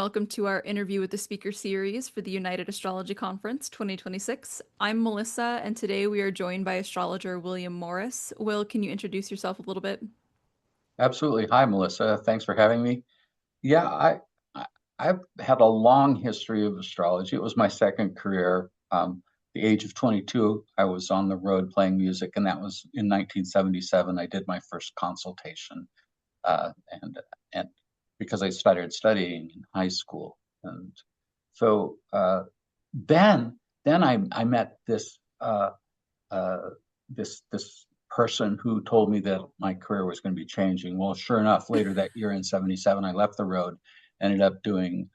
Welcome to our interview with the speaker series for the United Astrology Conference 2026. I'm Melissa, and today we are joined by astrologer William Morris. Will, can you introduce yourself a little bit? Absolutely. Hi, Melissa. Thanks for having me. Yeah, I I've had a long history of astrology. It was my second career. The age of 22, I was on the road playing music, and that was in 1977. I did my first consultation, and because I started studying in high school, and so then I met uh, this person who told me that my career was going to be changing. Well, sure enough, later that year in '77, I left the road, ended up doing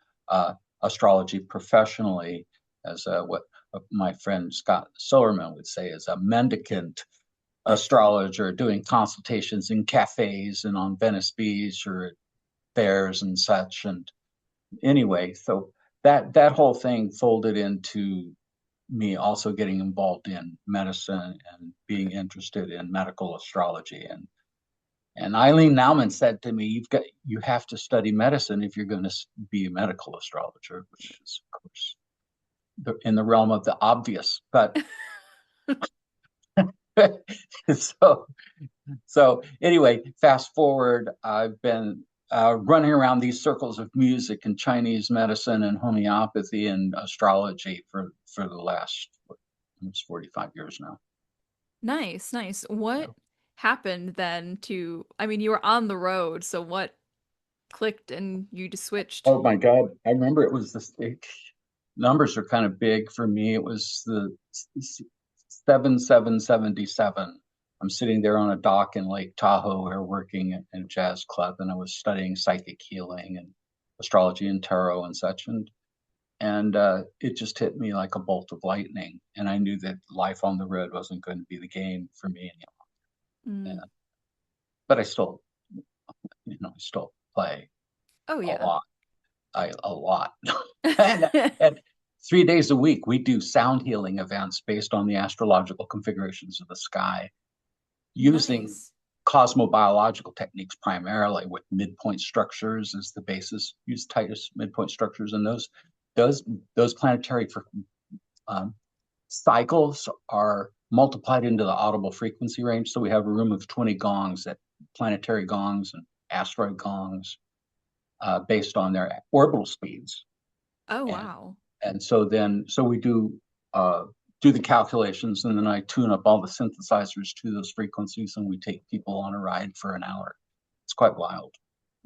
astrology professionally as what my friend Scott Silverman would say is a mendicant astrologer, doing consultations in cafes and on Venice Beach or at fairs and such. And anyway, so that whole thing folded into me also getting involved in medicine and being interested in medical astrology. And Eileen Nauman said to me, you have to study medicine if you're going to be a medical astrologer, which is of course in the realm of the obvious. But so so anyway, fast forward, I've been running around these circles of music and Chinese medicine and homeopathy and astrology for the last almost 45 years now. Nice, nice. What Yeah. happened then I mean, you were on the road, so what clicked and you just switched? Oh my God. I remember it was numbers are kind of big for me. It was the 7777. I'm sitting there on a dock in Lake Tahoe. We were working in a jazz club, and I was studying psychic healing and astrology and tarot and such. And it just hit me like a bolt of lightning. And I knew that life on the road wasn't going to be the game for me anymore. Mm. But I still, I still play Oh a yeah. lot. A lot. And 3 days a week, we do sound healing events based on the astrological configurations of the sky, using Nice. cosmobiological techniques primarily, with midpoint structures as the basis. Use Titus midpoint structures, and those those planetary um, cycles are multiplied into the audible frequency range. So we have a room of 20 gongs, that planetary gongs and asteroid gongs, based on their orbital speeds. Oh And wow. so we do the calculations, and then I tune up all the synthesizers to those frequencies, and we take people on a ride for an hour. It's quite wild.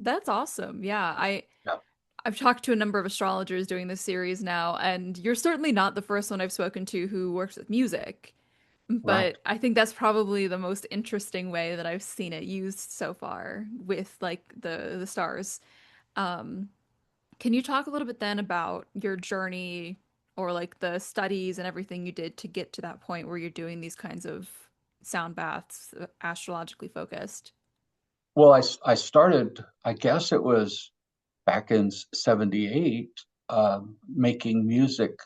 That's awesome. Yeah, Yeah. I've talked to a number of astrologers doing this series now, and you're certainly not the first one I've spoken to who works with music. Right. But I think that's probably the most interesting way that I've seen it used so far with like the stars. Um, can you talk a little bit then about your journey or like the studies and everything you did to get to that point where you're doing these kinds of sound baths, astrologically focused? Well, I started, I guess it was back in '78, making music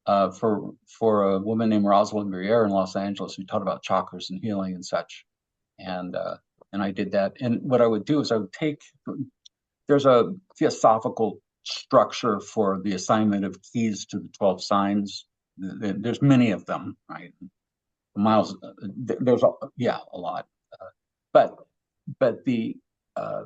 for a woman named Rosalind Briere in Los Angeles, who taught about chakras and healing and such. And I did that. And what I would do is I would take there's a theosophical structure for the assignment of keys to the 12 signs. There's many of them, right? Miles, there's yeah, a lot. But but the uh,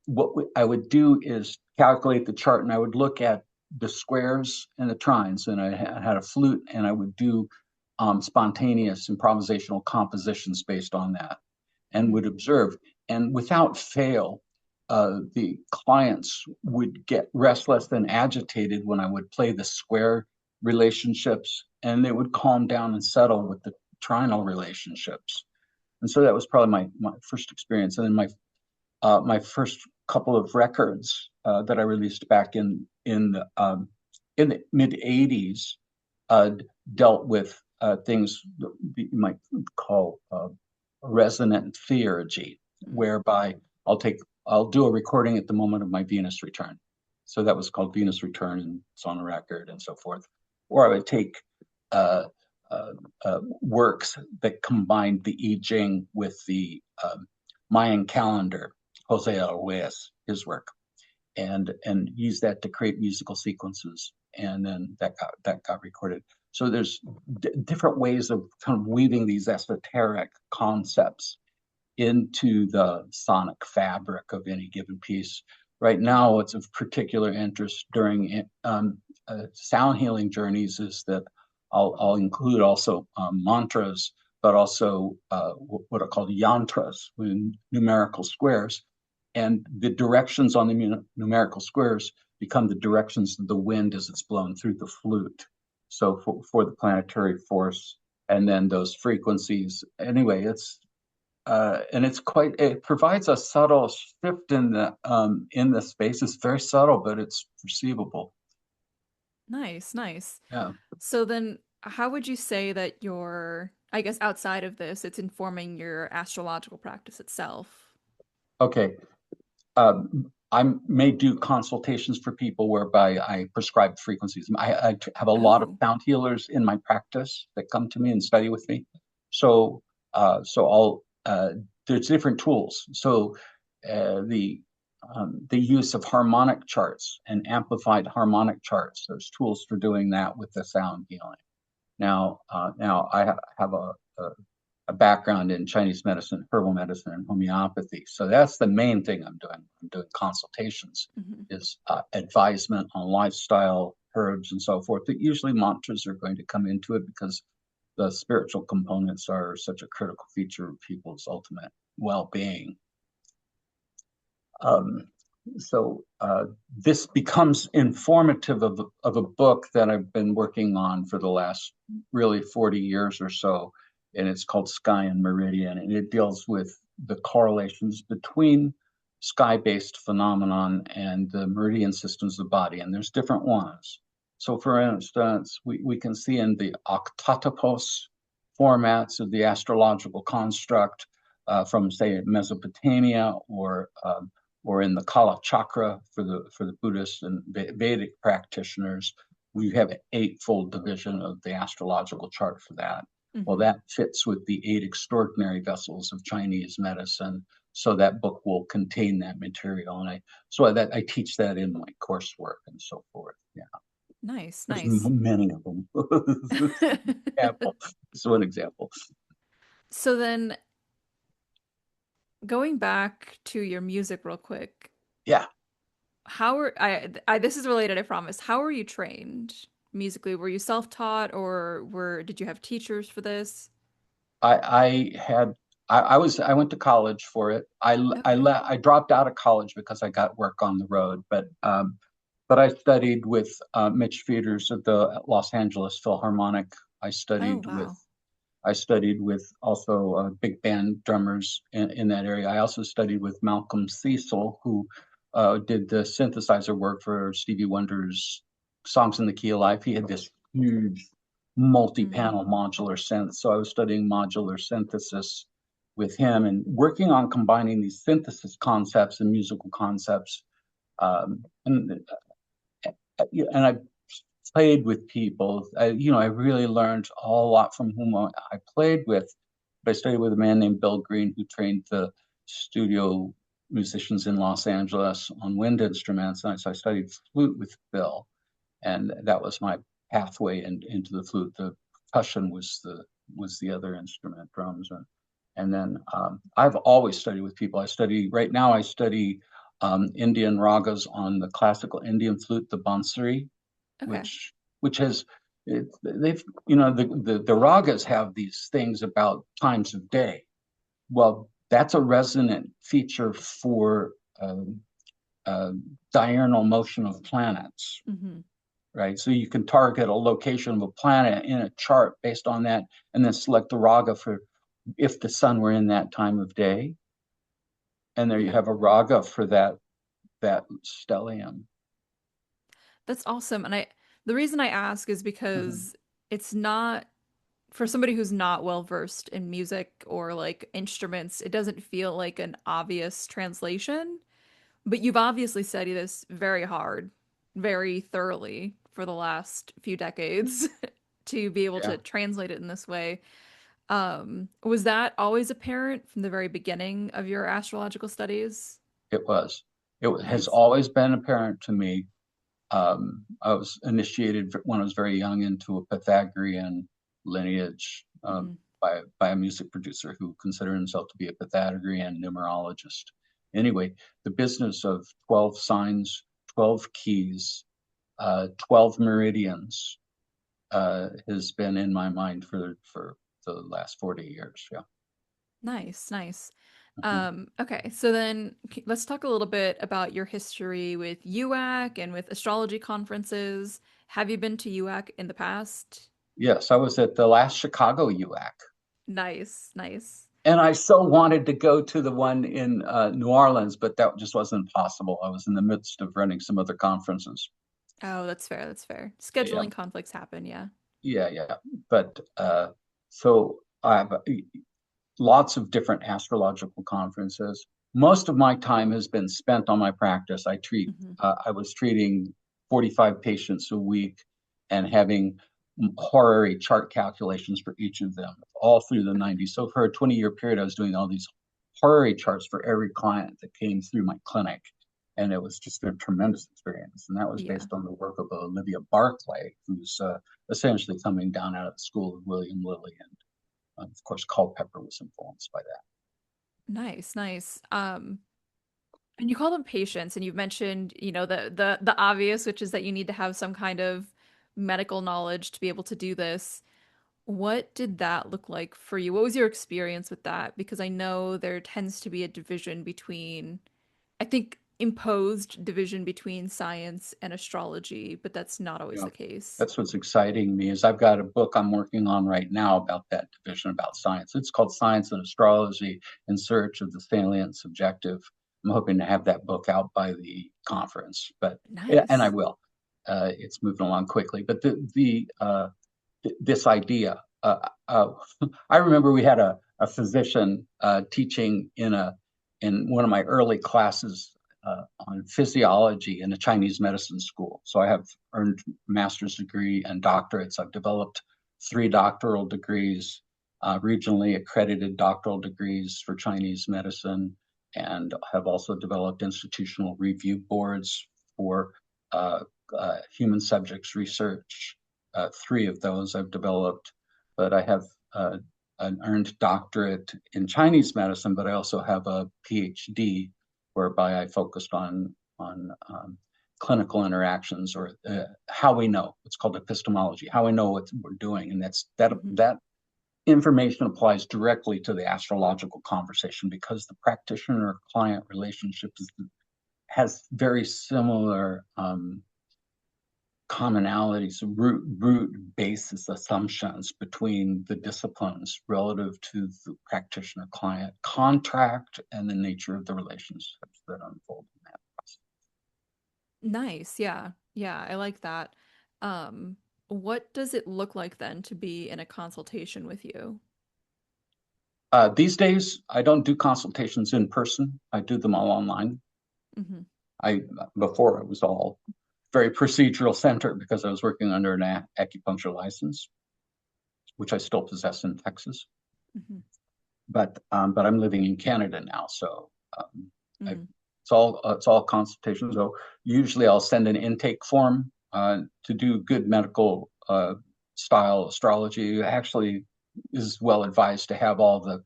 what I would do is calculate the chart, and I would look at the squares and the trines, and I had a flute, and I would do spontaneous improvisational compositions based on that, and would observe. And without fail, the clients would get restless and agitated when I would play the square relationships, and they would calm down and settle with the trinal relationships. And so that was probably my first experience. And then my first couple of records that I released back in the mid '80s uh, dealt with things you might call resonant theurgy, whereby I'll do a recording at the moment of my Venus return. So that was called Venus Return, and it's on the record and so forth. Or I would take uh, works that combined the I Ching with the Mayan calendar, Jose Ruiz, his work. and use that to create musical sequences, and then that got recorded. So there's different ways of kind of weaving these esoteric concepts into the sonic fabric of any given piece. Right now, what's of particular interest during sound healing journeys is that I'll include also mantras, but also what are called yantras, numerical squares. And the directions on the numerical squares become the directions of the wind as it's blown through the flute. So for the planetary force, and then those frequencies. Anyway, and it provides a subtle shift in the space. It's very subtle, but it's perceivable. Nice, nice. Yeah. So then, how would you say that I guess outside of this, it's informing your astrological practice itself? Okay. I may do consultations for people whereby I prescribe frequencies. I have a lot of Oh, sound healers in my practice that come to me and study with me. So, I'll there's different tools. So, the use of harmonic charts and amplified harmonic charts. There's tools for doing that with the sound healing. Now I have a background in Chinese medicine, herbal medicine, and homeopathy. So that's the main thing I'm doing. I'm doing consultations, mhm. is advisement on lifestyle, herbs, and so forth. But usually mantras are going to come into it because the spiritual components are such a critical feature of people's ultimate well-being. Um, so this becomes informative of a book that I've been working on for the last really 40 years or so, and it's called Sky and Meridian, and it deals with the correlations between sky-based phenomenon and the meridian systems of the body, and there's different ones. So for instance, we can see in the octatopos formats of the astrological construct from, say, Mesopotamia, or in the Kala chakra for the Buddhist and Vedic practitioners, we have an eightfold division of the astrological chart for that. Well, Mhm. that fits with the eight extraordinary vessels of Chinese medicine. So that book will contain that material, and I teach that in my coursework and so forth. Yeah, Nice, there's nice. many of them. Example. This one example. So then, going back to your music real quick, Yeah, this is related, I promise. How were you trained musically? Were you self-taught or did you have teachers for this? I had I went to college for it. Okay. I dropped out of college because I got work on the road, but I studied with Mitch Feeders of the Los Angeles Philharmonic. I Oh, studied with wow. I studied with also big band drummers in that area. I also studied with Malcolm Cecil, who did the synthesizer work for Stevie Wonder's Songs in the Key of Life. He had this huge Mm. multi-panel modular synth. So I was studying modular synthesis with him and working on combining these synthesis concepts and musical concepts. And I played with people. I really learned a lot from whom I played with. But I studied with a man named Bill Green, who trained the studio musicians in Los Angeles on wind instruments. And so I studied flute with Bill, and that was my pathway into the flute. The percussion was the other instrument, drums, and then I've always studied with people. I study Indian ragas on the classical Indian flute, the bansuri, Okay. which has they've the ragas have these things about times of day. Well, that's a resonant feature for uh, diurnal motion of planets, Hmm. right? So you can target a location of a planet in a chart based on that, and then select the raga for if the sun were in that time of day, and there you Okay. have a raga for that stellium. That's awesome. The reason I ask is Mhm. because it's not for somebody who's not well versed in music or like instruments, it doesn't feel like an obvious translation. But you've obviously studied this very hard, very thoroughly for the last few decades to be able Yeah, to translate it in this way. Was that always apparent from the very beginning of your astrological studies? it was. It has Nice. always been apparent to me. I was initiated when I was very young into a Pythagorean lineage Hmm. by a music producer who considered himself to be a Pythagorean numerologist. Anyway, the business of 12 signs, 12 keys, 12 meridians has been in my mind for the last 40 years. Yeah. Nice, nice. Mhm. Okay, so then let's talk a little bit about your history with UAC and with astrology conferences. Have you been to UAC in the past? Yes, I was at the last Chicago UAC. Nice, nice. And I so wanted to go to the one in New Orleans, but that just wasn't possible. I was in the midst of running some other conferences. Oh, that's fair, that's fair. Yeah, Scheduling conflicts happen, yeah. yeah. But so I have lots of different astrological conferences. Most of my time has been spent on my practice. Hmm. I was treating 45 patients a week and having horary chart calculations for each of them all through the Okay. 90s. So for a 20-year period, I was doing all these horary charts for every client that came through my clinic. And it was just a tremendous experience. And that was Yeah. based on the work of Olivia Barclay, who's essentially coming down out of the school of William Lilly. And of course, Culpeper was influenced by that. Nice, nice. And you call them patients, and you've mentioned, the obvious, which is that you need to have some kind of medical knowledge to be able to do this. What did that look like for you? What was your experience with that? Because I know there tends to be a division between, I think, imposed division between science and astrology, but that's not always Yeah, the case. that's what's exciting me is I've got a book I'm working on right now about that division about science. It's called Science and Astrology in Search of the Salient Subjective. I'm hoping to have that book out by the conference, but yeah, and I Nice. will. It's moving along quickly, but this idea. I remember we had a physician teaching in one of my early classes on physiology in a Chinese medicine school. So I have earned master's degree and doctorates. I've developed 3 doctoral degrees, regionally accredited doctoral degrees for Chinese medicine, and have also developed institutional review boards for uh, human subjects research. 3 of those I've developed, but I have an earned doctorate in Chinese medicine, but I also have a PhD whereby I focused on clinical interactions or how we know. It's called epistemology, how we know what we're doing, and Hmm. that information applies directly to the astrological conversation because the practitioner-client relationship has very similar commonalities, root basis assumptions between the disciplines relative to the practitioner client contract and the nature of the relationships that unfold in that process. Nice. Yeah. Yeah, I like that. Um, what does it look like then to be in a consultation with you? These days, I don't do consultations in person. I do them all online. Hmm. I Before it was all very procedural centered because I was working under an acupuncture license, which I still possess in Texas. Hmm. But I'm living in Canada now, so um, I, Hmm. it's all consultation. So usually I'll send an intake form to do good medical style astrology. It actually is well advised to have all the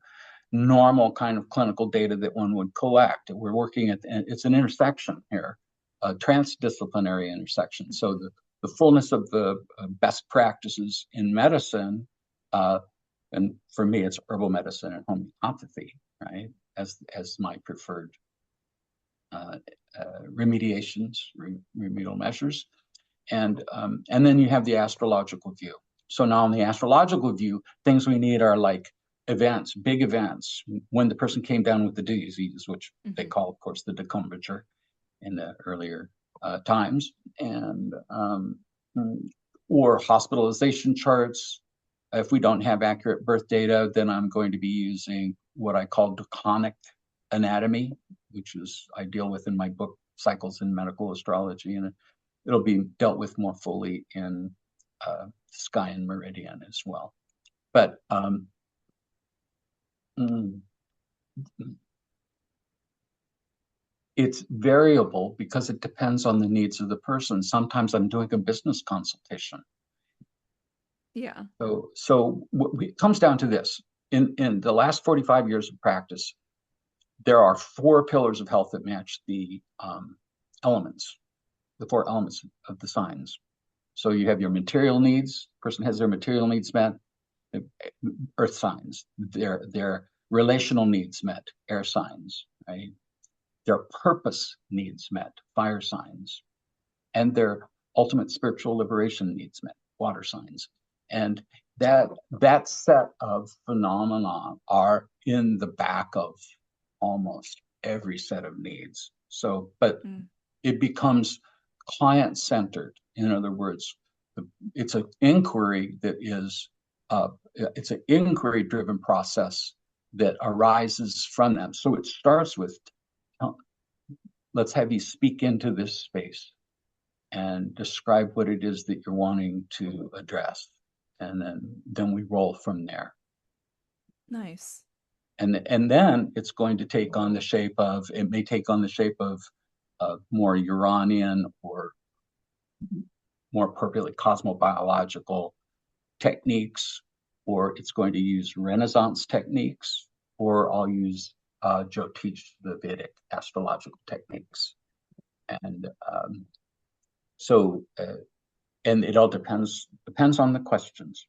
normal kind of clinical data that one would collect. We're working at it's an intersection here, a transdisciplinary intersection. So Hmm. the fullness of the best practices in medicine uh, and for me, it's herbal medicine and homeopathy, right? As my preferred uh, remediations, remedial measures, and then you have the astrological view. So now in the astrological view, things we need are like events, big events, when the person came down with the disease, which they Hmm. call, of course, the decumbrature in the earlier times, and or hospitalization charts. If we don't have accurate birth data, then I'm going to be using what I call Draconic anatomy, which is I deal with in my book Cycles in Medical Astrology, and it'll be dealt with more fully in Sky and Meridian as well. But mm, it's variable because it depends on the needs of the person. Sometimes I'm doing a business consultation. Yeah. So it comes down to this. In the last 45 years of practice, there are 4 pillars of health that match the elements, the 4 elements of the signs. So you have your material needs. Person has their material needs met, earth signs. Their relational needs met, air signs, right? Their purpose needs met, fire signs, and their ultimate spiritual liberation needs met, water signs. And that set of phenomena are in the back of almost every set of needs. So, but it becomes client-centered. In other words, it's an inquiry that is, it's an inquiry-driven process that arises from them. So it starts with, let's have you speak into this space and describe what it is that you're wanting to address. And then we roll from there. Nice. And then it's going to take on the shape of, it may take on the shape of more Uranian or more appropriately cosmobiological techniques, or it's going to use Renaissance techniques, or I'll use Jyotish, the Vedic astrological techniques. And and it all depends on the questions.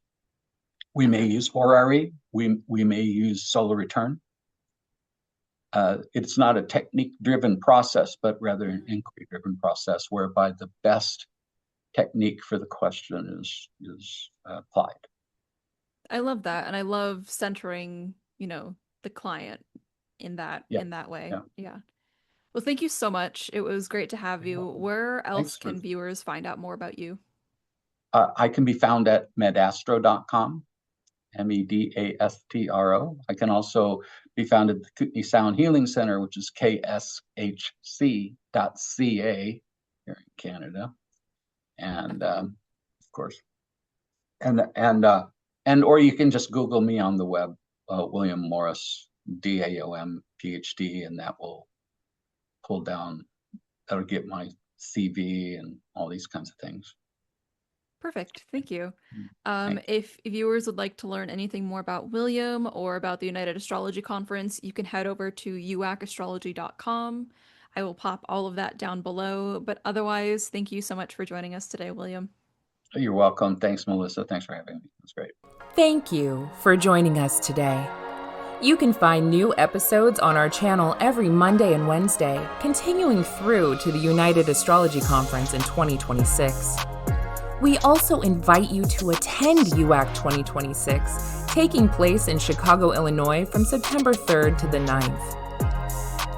We may use horary, we may use solar return. It's not a technique-driven process, but rather an inquiry-driven process, whereby the best technique for the question is applied. I love that, and I love centering, the client in that way. Yeah. Well, thank you so much. It was great to have you. Where else can viewers find out more about you? I can be found at medastro.com, MEDASTRO. I can also be found at the Kootenai Sound Healing Center, which is kshc.ca here in Canada. And of course, or you can just Google me on the web, William Morris, DAOM PhD, and that will pull down, that'll get my CV and all these kinds of things. Perfect. Thank you. If viewers would like to learn anything more about William or about the United Astrology Conference, you can head over to uacastrology.com. I will pop all of that down below. But otherwise, thank you so much for joining us today, William. You're welcome. Thanks, Melissa. Thanks for having me. That's great. Thank you for joining us today. You can find new episodes on our channel every Monday and Wednesday, continuing through to the United Astrology Conference in 2026. We also invite you to attend UAC 2026, taking place in Chicago, Illinois from September 3rd to the 9th.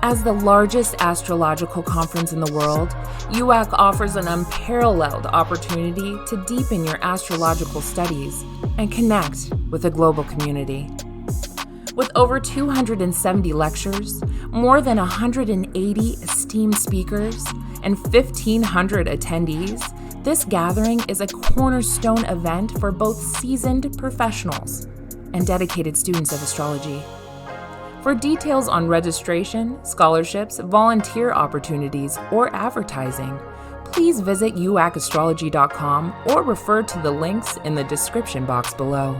As the largest astrological conference in the world, UAC offers an unparalleled opportunity to deepen your astrological studies and connect with a global community. With over 270 lectures, more than 180 esteemed speakers, and 1,500 attendees, this gathering is a cornerstone event for both seasoned professionals and dedicated students of astrology. For details on registration, scholarships, volunteer opportunities, or advertising, please visit uacastrology.com or refer to the links in the description box below.